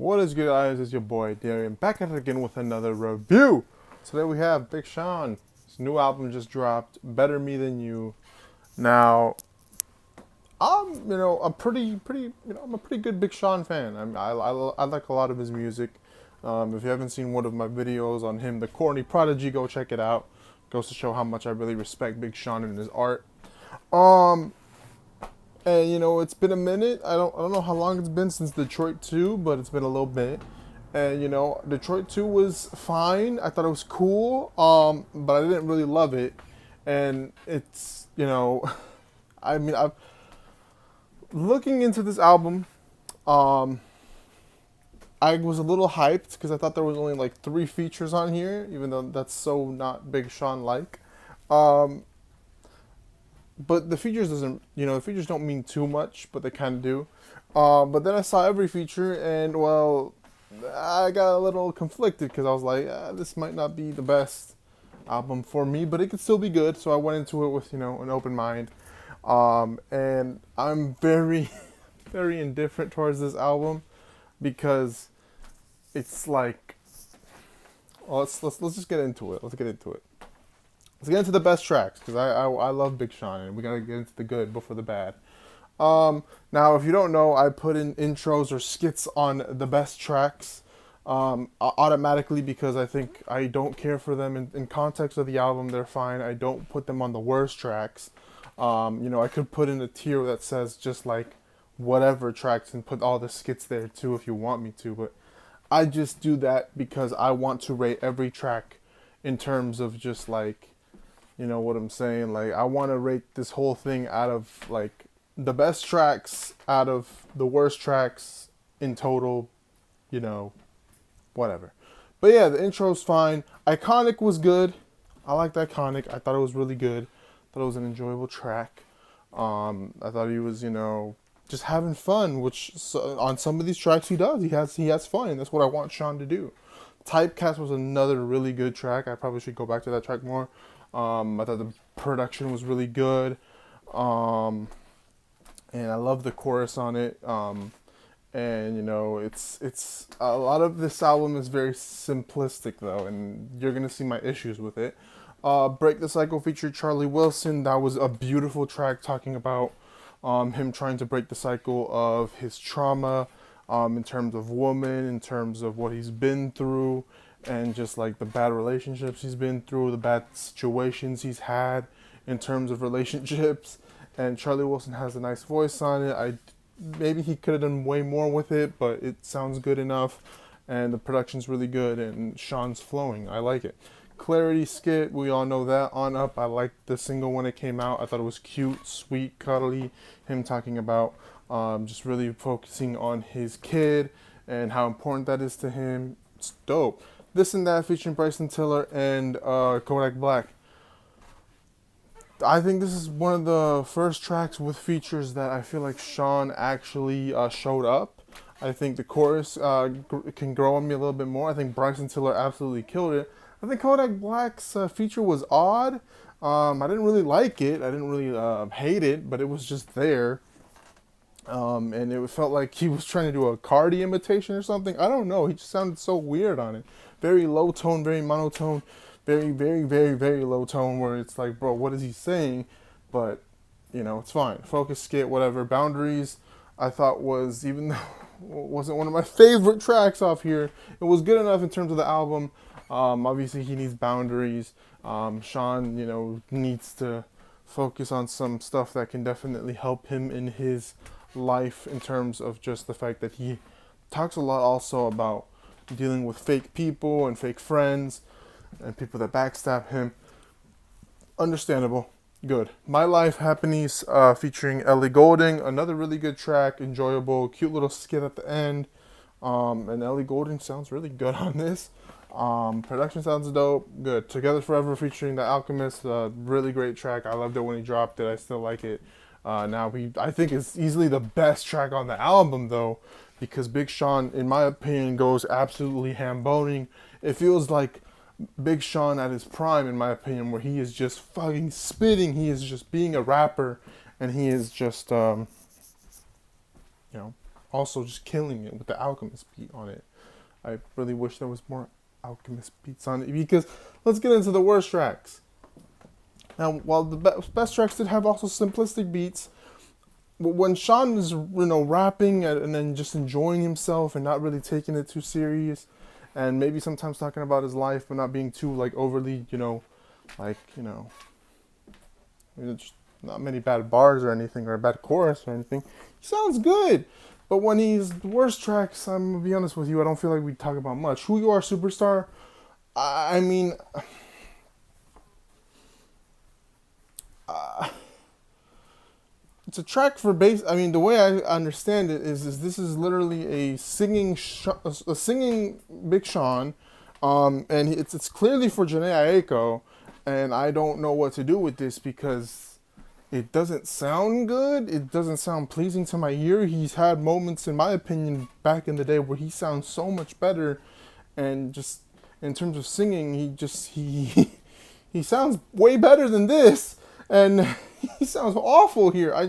What is good, guys? It's your boy Darian back at it again with another review. Today we have Big Sean. His new album just dropped, Better Me Than You. Now, I'm I'm a pretty good Big Sean fan. I like a lot of his music. If you haven't seen one of my videos on him, The Corny Prodigy, go check it out. Goes to show how much I really respect Big Sean and his art. Um, and it's been a minute. I don't know how long it's been since Detroit 2, but it's been a little bit. And Detroit 2 was fine. I thought it was cool. But I didn't really love it. And it's, I mean, I'm looking into this album. Um, I was a little hyped because I thought there was only like 3 features on here, even though that's so not Big Sean like. Um, but the features don't mean too much, but they kind of do. But then I saw every feature, and well, I got a little conflicted because I was like, this might not be the best album for me, but it could still be good. So I went into it with an open mind, and I'm very, very indifferent towards this album because it's like, well, let's just get into it. Let's get into it. Let's get into the best tracks because I love Big Sean and we gotta get into the good before the bad. Now, if you don't know, I put in intros or skits on the best tracks automatically because I think I don't care for them in context of the album. They're fine. I don't put them on the worst tracks. I could put in a tier that says just like whatever tracks and put all the skits there too if you want me to, but I just do that because I want to rate every track in terms of just like, you know what I'm saying? Like, I want to rate this whole thing out of like the best tracks out of the worst tracks in total, you know, whatever. But yeah, the intro's fine. Iconic was good. I liked Iconic. I thought it was really good. Thought it was an enjoyable track. I thought he was, just having fun, which on some of these tracks he does. He has fun, and that's what I want Sean to do. Typecast was another really good track. I probably should go back to that track more. I thought the production was really good. And I love the chorus on it. And it's a lot of this album is very simplistic though, and you're gonna see my issues with it. Break the Cycle featured Charlie Wilson. That was a beautiful track talking about him trying to break the cycle of his trauma, in terms of woman, in terms of what he's been through, and just like the bad relationships he's been through, the bad situations he's had in terms of relationships. And Charlie Wilson has a nice voice on it. Maybe he could have done way more with it, but it sounds good enough, and the production's really good, and Sean's flowing. I like it. Clarity skit, we all know that. On Up, I liked the single when it came out. I thought it was cute, sweet, cuddly. Him talking about just really focusing on his kid and how important that is to him. It's dope. This and That featuring Bryson Tiller and Kodak Black. I think this is one of the first tracks with features that I feel like Sean actually showed up. I think the chorus can grow on me a little bit more. I think Bryson Tiller absolutely killed it. I think Kodak Black's feature was odd. I didn't really like it. I didn't really hate it, but it was just there. And it felt like he was trying to do a Cardi imitation or something. I don't know. He just sounded so weird on it. Very low tone, very monotone, very, very, very, very low tone where it's like, bro, what is he saying? But, it's fine. Focus, skit, whatever. Boundaries, I thought was, even though it wasn't one of my favorite tracks off here, it was good enough in terms of the album. Obviously, he needs boundaries. Sean, needs to focus on some stuff that can definitely help him in his life in terms of just the fact that he talks a lot also about dealing with fake people and fake friends and people that backstab him. Understandable. Good. My Life Happiness featuring Ellie Goulding. Another really good track. Enjoyable. Cute little skit at the end. And Ellie Goulding sounds really good on this. Production sounds dope. Good. Together Forever featuring The Alchemist. Really great track. I loved it when he dropped it. I still like it. I think it's easily the best track on the album though, because Big Sean, in my opinion, goes absolutely ham-boning. It feels like Big Sean at his prime, in my opinion, where he is just fucking spitting. He is just being a rapper, and he is just, you know, also just killing it with the Alchemist beat on it. I really wish there was more Alchemist beats on it, because let's get into the worst tracks. Now, while the best tracks did have also simplistic beats, when Sean is, rapping and then just enjoying himself and not really taking it too serious, and maybe sometimes talking about his life but not being too like overly, just not many bad bars or anything, or a bad chorus or anything, he sounds good. But when he's the worst tracks, I'm gonna be honest with you, I don't feel like we talk about much. Who You Are Superstar, I mean, it's a track for bass. I mean, the way I understand it is this is literally a singing Big Sean, and it's clearly for Jhené Aiko, and I don't know what to do with this because it doesn't sound good. It doesn't sound pleasing to my ear. He's had moments, in my opinion, back in the day where he sounds so much better, and just in terms of singing, he he sounds way better than this, and he sounds awful here. I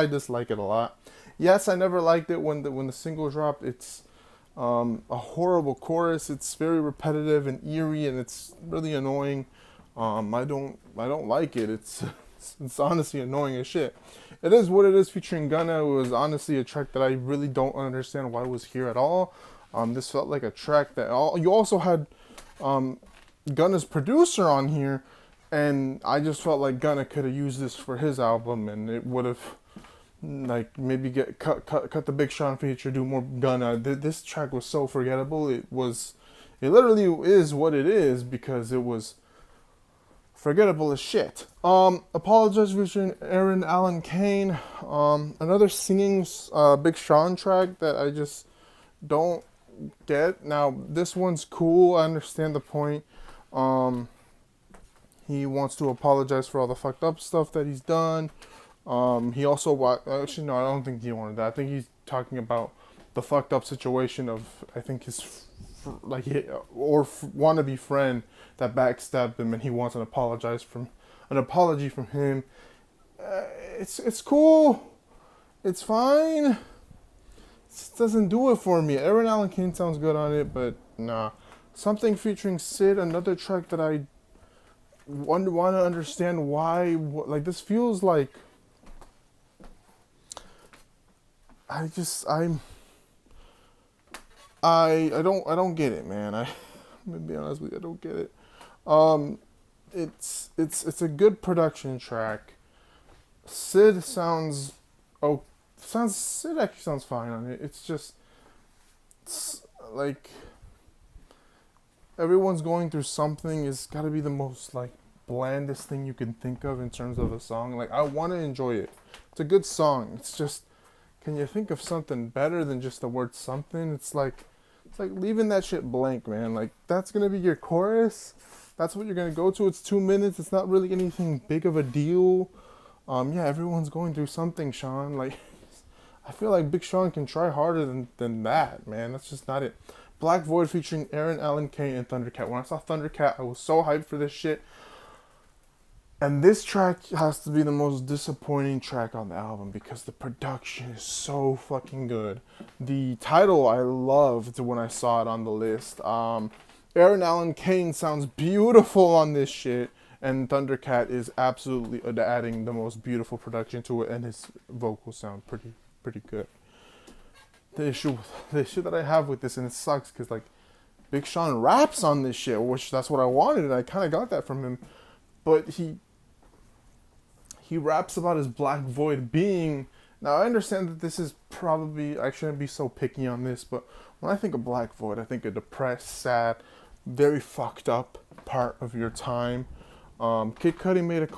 dislike it a lot. Yes, I never liked it when the single dropped. It's a horrible chorus. It's very repetitive and eerie, and it's really annoying. I don't like it. It's honestly annoying as shit. It is what it is. Featuring Gunna, it was honestly a track that I really don't understand why it was here at all. This felt like a track that you also had Gunna's producer on here, and I just felt like Gunna could have used this for his album, and it would have, like, maybe cut the Big Sean feature, do more Gunna. This track was so forgettable. It literally is what it is because it was forgettable as shit. Apologize featuring Aaron Allen Kane. Another singing Big Sean track that I just don't get. Now, this one's cool. I understand the point. He wants to apologize for all the fucked up stuff that he's done. He also, actually, no, I don't think he wanted that. I think he's talking about the fucked up situation of, I think, his, wannabe friend that backstabbed him, and he wants an apology from him. It's cool. It's fine. It doesn't do it for me. Aaron Allen Kane sounds good on it, but nah. Something featuring Sid, another track that I want to understand why. Like, this feels like I don't get it, man. I'm gonna be honest with you, I don't get it. It's a good production track. Sid Sid actually sounds fine on it. It's like everyone's going through something. It's got to be the most like blandest thing you can think of in terms of a song. Like, I want to enjoy it. It's a good song. It's just, can you think of something better than just the word something? It's like leaving that shit blank, man. Like, that's gonna be your chorus. That's what you're gonna go to. It's 2 minutes. It's not really anything big of a deal. Yeah, everyone's going through something, Sean. Like, I feel like Big Sean can try harder than that, man. That's just not it. Black Void featuring Aaron Allen Kane and Thundercat. When I saw Thundercat, I was so hyped for this shit. And this track has to be the most disappointing track on the album because the production is so fucking good. The title I loved when I saw it on the list. Aaron Allen Kane sounds beautiful on this shit, and Thundercat is absolutely adding the most beautiful production to it, and his vocals sound pretty good. The issue that I have with this, and it sucks because like Big Sean raps on this shit, which that's what I wanted, and I kind of got that from him, but he raps about his black void being. Now, I understand that this is probably, I shouldn't be so picky on this, but when I think of black void, I think of depressed, sad, very fucked up part of your time. Kid Cudi made a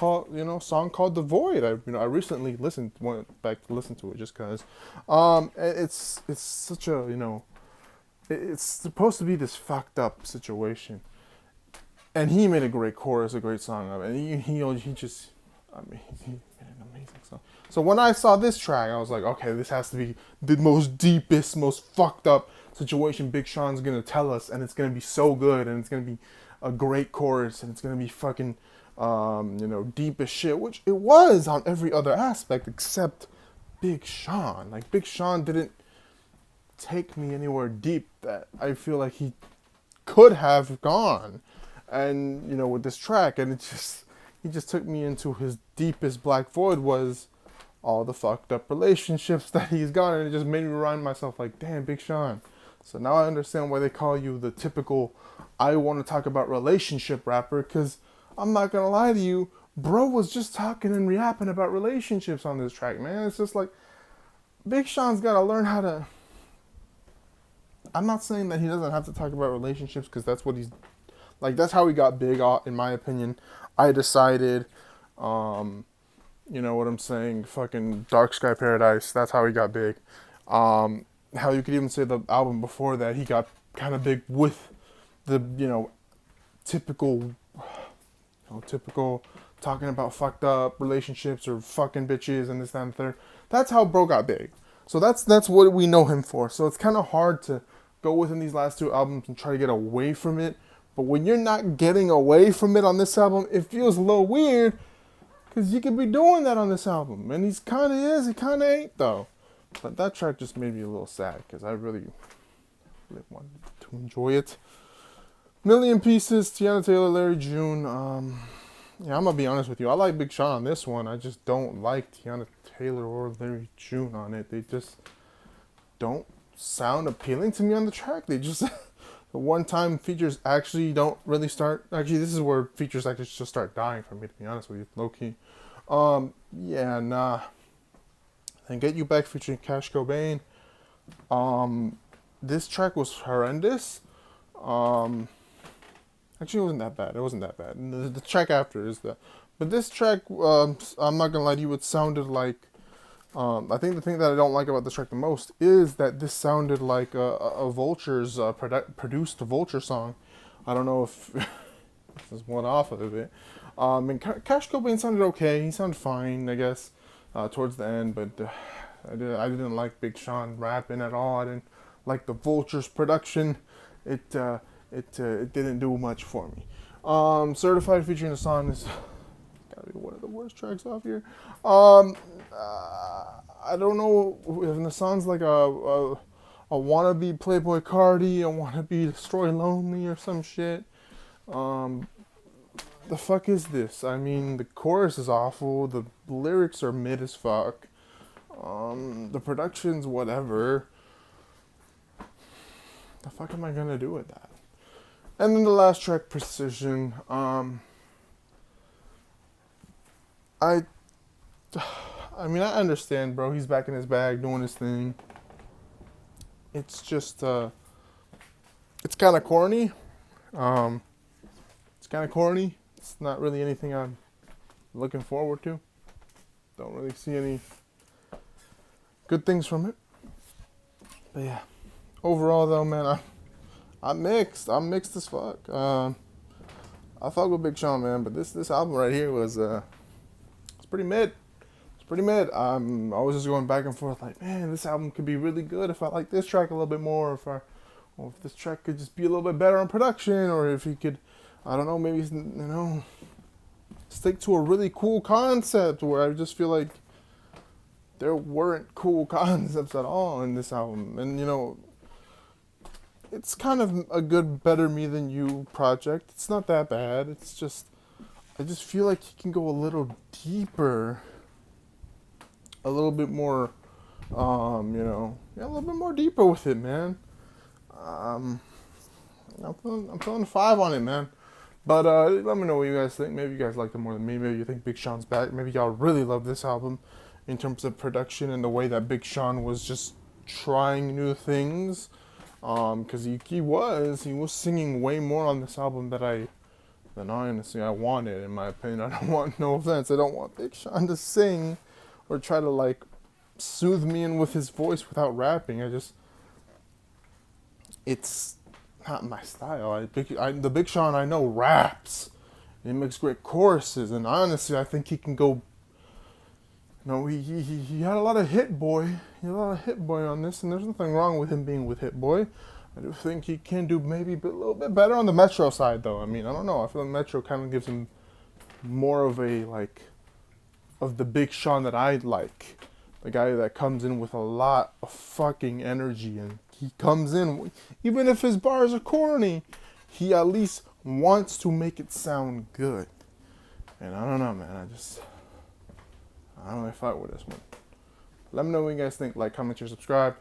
song called The Void. I recently went back to listen to it just cause. It's such a, it's supposed to be this fucked up situation. And he made a great chorus, a great song of it. And he made an amazing song. So when I saw this track, I was like, okay, this has to be the most deepest, most fucked up situation Big Sean's gonna tell us, and it's gonna be so good, and it's gonna be a great chorus, and it's gonna be fucking, deep as shit, which it was on every other aspect except Big Sean. Like, Big Sean didn't take me anywhere deep that I feel like he could have gone. And, you know, with this track, and he just took me into his deepest black void, was all the fucked up relationships that he's gone, and it just made me remind myself, like, damn, Big Sean. So now I understand why they call you the typical I want to talk about relationship rapper, because I'm not gonna lie to you, bro was just talking and rapping about relationships on this track, man. It's just like, Big Sean's gotta learn how to. I'm not saying that he doesn't have to talk about relationships, because that's what he's like. That's how he got big, in my opinion. I decided, you know what I'm saying? Fucking Dark Sky Paradise. That's how he got big. How you could even say the album before that he got kind of big with the, typical, typical talking about fucked up relationships or fucking bitches and this, that, and the third. That's how bro got big. So that's what we know him for. So it's kind of hard to go within these last two albums and try to get away from it. But when you're not getting away from it on this album, it feels a little weird, because you could be doing that on this album. And he's kind of is, he kind of ain't, though. But that track just made me a little sad, because I really wanted to enjoy it. Million Pieces, Tiana Taylor, Larry June. Yeah, I'm going to be honest with you. I like Big Sean on this one. I just don't like Tiana Taylor or Larry June on it. They just don't sound appealing to me on the track. They just... The one-time features actually don't really start... Actually, this is where features actually just start dying for me, to be honest with you. Low-key. Yeah, nah. And Get You Back featuring Cash Cobain. This track was horrendous. Actually, it wasn't that bad. It wasn't that bad. The track after is that. But this track, I'm not going to lie to you, it sounded like... I think the thing that I don't like about this track the most is that this sounded like a Vulture's produced Vulture song. I don't know if this is one off of it. And Cash Cobain sounded okay. He sounded fine, I guess, towards the end. But I didn't like Big Sean rapping at all. I didn't like the Vulture's production. It didn't do much for me. Certified featuring the song is gotta be one of the worst tracks off here. I don't know if the song's like a wannabe Playboy Cardi, a wannabe Destroy Lonely or some shit. The fuck is this? I mean, the chorus is awful. The lyrics are mid as fuck. The production's whatever. The fuck am I gonna do with that? And then the last track, Precision. I mean, I understand, bro. He's back in his bag doing his thing. It's just, it's kind of corny. It's kind of corny. It's not really anything I'm looking forward to. Don't really see any good things from it. But yeah, overall though, man, I'm mixed. I'm mixed as fuck. I fuck with Big Sean, man, but this album right here was it's pretty mid. Pretty mid. I was just going back and forth like, man, this album could be really good if I like this track a little bit more, or if this track could just be a little bit better on production, or if he could, I don't know, maybe, stick to a really cool concept, where I just feel like there weren't cool concepts at all in this album. And, it's kind of a good Better Me Than You project. It's not that bad. It's just, I just feel like he can go a little deeper. A little bit more, a little bit more deeper with it, man. I'm feeling 5 on it, man. But let me know what you guys think. Maybe you guys liked it more than me. Maybe you think Big Sean's back. Maybe y'all really love this album in terms of production and the way that Big Sean was just trying new things. Because he was singing way more on this album than honestly I wanted, in my opinion. I don't want, no offense, I don't want Big Sean to sing or try to like soothe me in with his voice without rapping. It's not my style. The Big Sean I know raps. He makes great choruses, and honestly, I think he can go. He had a lot of Hit Boy. He had a lot of Hit Boy on this, and there's nothing wrong with him being with Hit Boy. I do think he can do maybe a little bit better on the Metro side, though. I mean, I don't know. I feel like Metro kind of gives him more of a of the Big Sean that I like. The guy that comes in with a lot of fucking energy and He comes in, even if his bars are corny, he at least wants to make it sound good. And I don't know, man. I don't really fight with this one. Let me know what you guys think. Like, comment, share, subscribe.